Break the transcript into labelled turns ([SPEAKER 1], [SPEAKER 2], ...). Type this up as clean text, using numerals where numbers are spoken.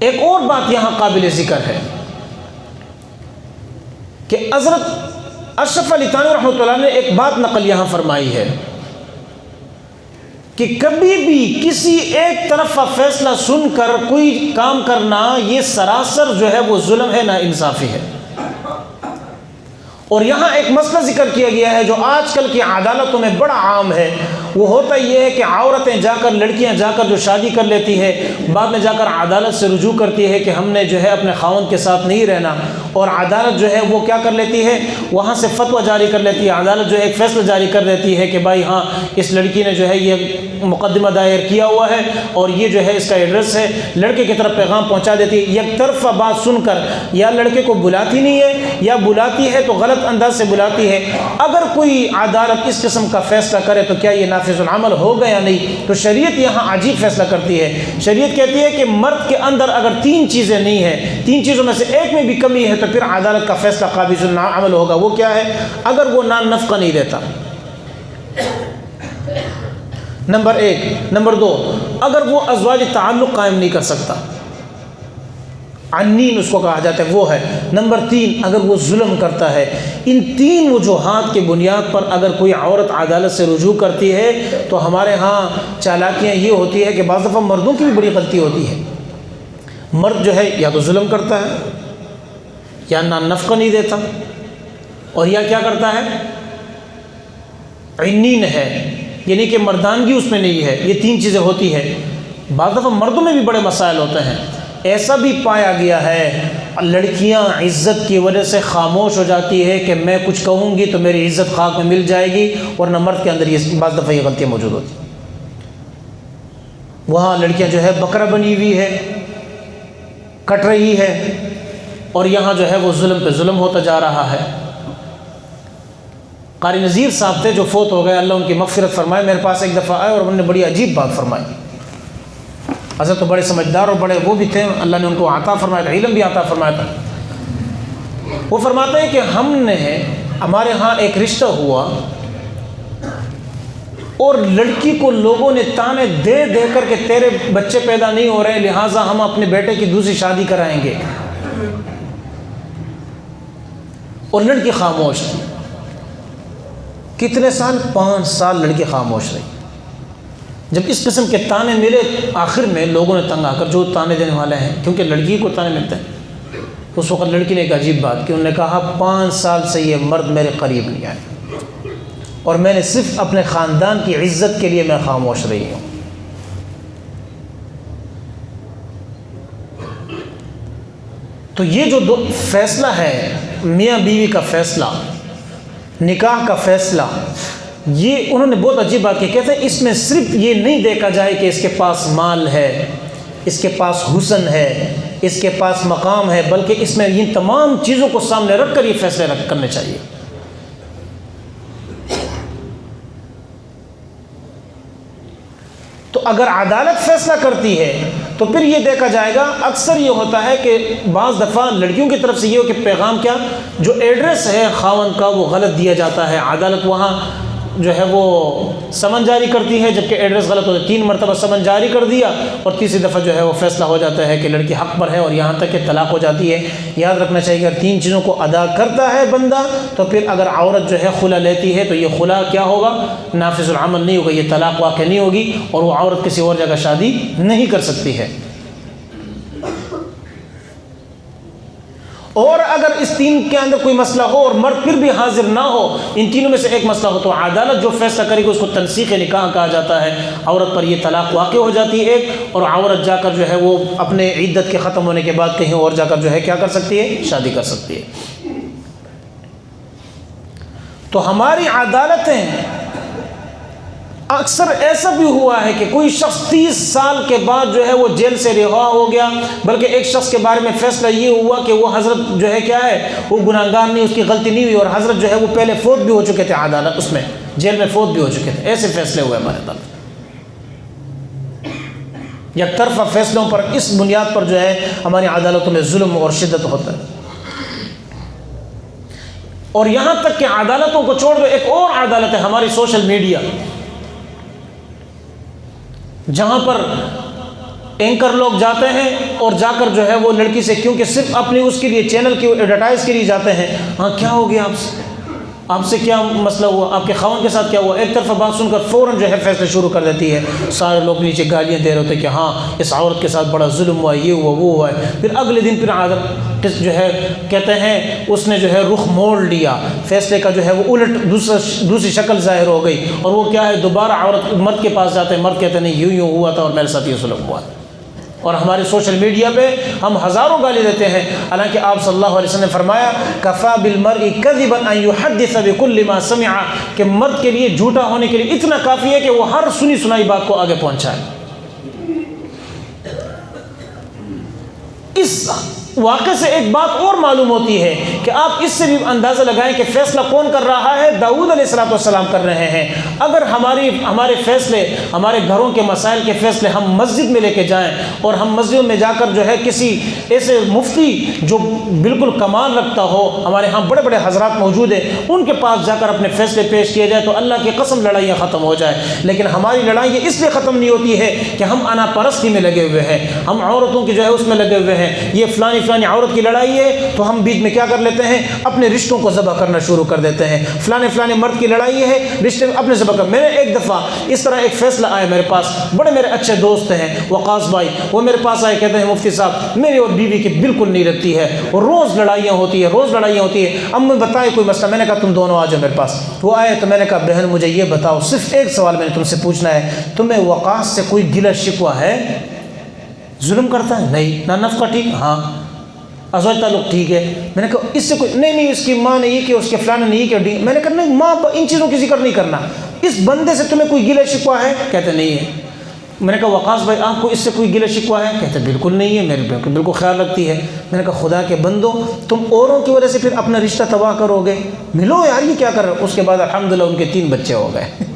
[SPEAKER 1] ایک اور بات یہاں قابل ذکر ہے کہ حضرت اشرف علی تھانوی رحمۃ اللہ نے ایک بات نقل یہاں فرمائی ہے کہ کبھی بھی کسی ایک طرف کا فیصلہ سن کر کوئی کام کرنا یہ سراسر جو ہے وہ ظلم ہے، نا انصافی ہے۔ اور یہاں ایک مسئلہ ذکر کیا گیا ہے جو آج کل کی عدالتوں میں بڑا عام ہے، وہ ہوتا یہ ہے کہ عورتیں جا کر، لڑکیاں جا کر جو شادی کر لیتی ہے، بعد میں جا کر عدالت سے رجوع کرتی ہے کہ ہم نے جو ہے اپنے خاوند کے ساتھ نہیں رہنا، اور عدالت جو ہے وہ کیا کر لیتی ہے، وہاں سے فتویٰ جاری کر لیتی ہے، عدالت جو ہے ایک فیصلہ جاری کر دیتی ہے کہ بھائی ہاں اس لڑکی نے جو ہے یہ مقدمہ دائر کیا ہوا ہے اور یہ جو ہے اس کا ایڈریس ہے، لڑکے کی طرف پیغام پہنچا دیتی ہے۔ یک طرفہ بات سن کر یا لڑکے کو بلاتی نہیں ہے، یا بلاتی ہے تو غلط انداز سے بلاتی ہے۔ اگر کوئی عدالت اس قسم کا فیصلہ کرے تو کیا یہ نافذ العمل ہوگا یا نہیں؟ تو شریعت یہاں عجیب فیصلہ کرتی ہے۔ شریعت کہتی ہے کہ مرد کے اندر اگر 3 چیزیں نہیں ہیں، 3 چیزوں میں سے ایک میں بھی کمی ہے تو پھر عدالت کا فیصلہ قابل العمل ہوگا۔ وہ کیا ہے؟ اگر وہ نان نفقہ نہیں دیتا، نمبر 1۔ نمبر 2، اگر وہ ازواج تعلق قائم نہیں کر سکتا، عنین اس کو کہا جاتا ہے، وہ ہے۔ نمبر 3، اگر وہ ظلم کرتا ہے۔ ان 3 وجوہات کے بنیاد پر اگر کوئی عورت عدالت سے رجوع کرتی ہے تو ہمارے ہاں چالاکیاں یہ ہوتی ہے کہ بعض دفعہ مردوں کی بھی بڑی غلطی ہوتی ہے۔ مرد جو ہے یا تو ظلم کرتا ہے، یا نان نفقہ نہیں دیتا، اور یا کیا کرتا ہے، عنین ہے، یعنی کہ مردانگی اس میں نہیں ہے۔ یہ 3 چیزیں ہوتی ہے۔ بعض دفعہ مردوں میں بھی بڑے مسائل ہوتے ہیں۔ ایسا بھی پایا گیا ہے لڑکیاں عزت کی وجہ سے خاموش ہو جاتی ہے کہ میں کچھ کہوں گی تو میری عزت خاک میں مل جائے گی، ورنہ مرد کے اندر یہ بعض دفعہ یہ غلطیاں موجود ہوتی ہیں۔ وہاں لڑکیاں جو ہے بکرا بنی ہوئی ہے، کٹ رہی ہے، اور یہاں جو ہے وہ ظلم پہ ظلم ہوتا جا رہا ہے۔ قاری نذیر صاحب تھے جو فوت ہو گئے، اللہ ان کی مغفرت فرمائے، میرے پاس ایک دفعہ آئے اور انہوں نے بڑی عجیب بات فرمائی۔ حضرت تو بڑے سمجھدار اور بڑے وہ بھی تھے، اللہ نے ان کو عطا فرمایا تھا، علم بھی عطا فرمایا تھا۔ وہ فرماتے ہیں کہ ہمارے ہاں ایک رشتہ ہوا اور لڑکی کو لوگوں نے تانے دے دے کر کہ تیرے بچے پیدا نہیں ہو رہے لہٰذا ہم اپنے بیٹے کی دوسری شادی کرائیں گے، اور لڑکی خاموش تھی۔ کتنے سال؟ 5 سال لڑکی خاموش رہی۔ جب اس قسم کے تانے ملے، آخر میں لوگوں نے تنگ آ کر، جو تانے دینے والے ہیں کیونکہ لڑکی کو تانے ملتے ہیں، اس وقت لڑکی نے ایک عجیب بات کی، انہوں نے کہا 5 سال سے یہ مرد میرے قریب نہیں آئے اور میں نے صرف اپنے خاندان کی عزت کے لیے میں خاموش رہی ہوں۔ تو یہ جو فیصلہ ہے میاں بیوی کا فیصلہ، نکاح کا فیصلہ، یہ انہوں نے بہت عجیب بات کی، کہتے ہیں اس میں صرف یہ نہیں دیکھا جائے کہ اس کے پاس مال ہے، اس کے پاس حسن ہے، اس کے پاس مقام ہے، بلکہ اس میں ان تمام چیزوں کو سامنے رکھ کر یہ فیصلے کرنے چاہیے۔ تو اگر عدالت فیصلہ کرتی ہے تو پھر یہ دیکھا جائے گا، اکثر یہ ہوتا ہے کہ بعض دفعہ لڑکیوں کی طرف سے یہ ہو کہ پیغام کیا، جو ایڈریس ہے خاوند کا وہ غلط دیا جاتا ہے، عدالت وہاں جو ہے وہ سمن جاری کرتی ہے، جبکہ ایڈریس غلط ہوتا ہے، 3 مرتبہ سمن جاری کر دیا اور تیسری دفعہ جو ہے وہ فیصلہ ہو جاتا ہے کہ لڑکی حق پر ہے، اور یہاں تک کہ طلاق ہو جاتی ہے۔ یاد رکھنا چاہیے اگر 3 چیزوں کو ادا کرتا ہے بندہ تو پھر اگر عورت جو ہے خلا لیتی ہے تو یہ خلا کیا ہوگا، نافذ العمل نہیں ہوگا، یہ طلاق واقع نہیں ہوگی، اور وہ عورت کسی اور جگہ شادی نہیں کر سکتی ہے۔ اور اگر اس 3 کے اندر کوئی مسئلہ ہو اور مرد پھر بھی حاضر نہ ہو، ان تینوں میں سے ایک مسئلہ ہو، تو عدالت جو فیصلہ کرے گی اس کو تنسیخ نکاح کہا جاتا ہے۔ عورت پر یہ طلاق واقع ہو جاتی ہے ایک، اور عورت جا کر جو ہے وہ اپنے عدت کے ختم ہونے کے بعد کہیں اور جا کر جو ہے کیا کر سکتی ہے، شادی کر سکتی ہے۔ تو ہماری عدالتیں اکثر ایسا بھی ہوا ہے کہ کوئی شخص 30 سال کے بعد جو ہے وہ جیل سے رہا ہو گیا، بلکہ ایک شخص کے بارے میں فیصلہ یہ ہوا کہ وہ حضرت جو ہے کیا ہے، وہ گناہگار نہیں، اس کی غلطی نہیں ہوئی، اور حضرت جو ہے وہ پہلے فوت بھی ہو چکے تھے، عدالت اس میں جیل میں فوت بھی ہو چکے تھے۔ ایسے فیصلے ہوئے ہمارے عدالت۔ یک طرفہ فیصلوں پر، اس بنیاد پر جو ہے ہماری عدالتوں میں ظلم اور شدت ہوتا ہے۔ اور یہاں تک کہ عدالتوں کو چھوڑ دو، ایک اور عدالت ہے ہماری سوشل میڈیا، جہاں پر اینکر لوگ جاتے ہیں اور جا کر جو ہے وہ لڑکی سے، کیونکہ صرف اپنی اس کے لیے چینل کی ایڈورٹائز کے لیے جاتے ہیں، ہاں کیا ہو گیا آپ سے کیا مسئلہ ہوا، آپ کے خاوند کے ساتھ کیا ہوا، ایک طرف بات سن کر فوراً جو ہے فیصلے شروع کر دیتی ہے، سارے لوگ نیچے گالیاں دے رہے ہوتے کہ ہاں اس عورت کے ساتھ بڑا ظلم ہوا، یہ ہوا وہ ہوا ہے، پھر اگلے دن پھر عادت جو ہے کہتے ہیں اس نے جو ہے رخ موڑ لیا، فیصلے کا جو ہے وہ الٹ دوسری شکل ظاہر ہو گئی، اور وہ کیا ہے دوبارہ عورت مرد کے پاس جاتے ہیں، مرد کہتے ہیں نہیں یوں ہوا تھا اور میرے ساتھ یہ ظلم ہوا، اور ہمارے سوشل میڈیا پہ ہم ہزاروں گالی دیتے ہیں، حالانکہ آپ صلی اللہ علیہ وسلم نے فرمایا کفا بالمرء کذبا ان يحدث بكل ما سمع، کہ مرد کے لیے جھوٹا ہونے کے لیے اتنا کافی ہے کہ وہ ہر سنی سنائی بات کو آگے پہنچائے۔ اس واقعے سے ایک بات اور معلوم ہوتی ہے کہ آپ اس سے بھی اندازہ لگائیں کہ فیصلہ کون کر رہا ہے، داؤد علیہ السلام کر رہے ہیں۔ اگر ہمارے فیصلے، ہمارے گھروں کے مسائل کے فیصلے ہم مسجد میں لے کے جائیں اور ہم مسجد میں جا کر جو ہے کسی ایسے مفتی جو بالکل کمال رکھتا ہو، ہمارے ہاں بڑے بڑے حضرات موجود ہیں، ان کے پاس جا کر اپنے فیصلے پیش کیے جائے تو اللہ کی قسم لڑائیاں ختم ہو جائے، لیکن ہماری لڑائیاں اس لیے ختم نہیں ہوتی ہے کہ ہم انا پرستی میں لگے ہوئے ہیں، ہم عورتوں کی جو ہے اس میں لگے ہوئے ہیں، یہ فلانی عورت کی لڑائی ہے تو ہم بیچ میں کیا کر لیتے ہیں، اپنے رشتوں کو ذبح کرنا شروع کر دیتے ہیں، فلانے مرد کی لڑائی ہے، رشتے اپنے ذبح کر۔ میں نے ایک دفعہ اس طرح ایک فیصلہ آیا میرے پاس، بڑے میرے اچھے دوست ہیں وقاص بھائی، وہ میرے پاس آئے کہتے ہیں مفتی صاحب میری اور بیوی کی بالکل نہیں رہتی ہے، اور روز لڑائیاں ہوتی ہے، اب میں بتائے کوئی مسئلہ، میں نے کہا تم دونوں آ جاؤ میرے پاس، وہ آئے تو میں نے کہا بہن مجھے یہ بتاؤ، صرف ایک سوال میں نے تم سے پوچھنا ہے، تمہیں وقاص سے کوئی گلہ شکوہ ہے؟ ظلم کرتا ہے؟ نہیں۔ نہ نفقہ ٹھیک؟ ہاں۔ ازواج تعلق ٹھیک ہے؟ میں نے کہا اس سے کوئی نہیں، اس کی ماں نے یہ کہ اس کے فلانے نے یہ کہ، میں نے کہا نہیں ماں ان چیزوں کی ذکر نہیں کرنا، اس بندے سے تمہیں کوئی گلہ شکوہ ہے؟ کہتے نہیں ہے۔ میں نے کہا وقاص بھائی آپ کو اس سے کوئی گلہ شکوہ ہے؟ کہتے بالکل نہیں ہے، میرے بالکل خیال رکھتی ہے۔ میں نے کہا خدا کے بندو تم اوروں کی وجہ سے پھر اپنا رشتہ تباہ کرو گے، ملو یار یہ کیا کر رہے ہو؟ اس کے بعد الحمدللہ ان کے 3 بچے ہو گئے۔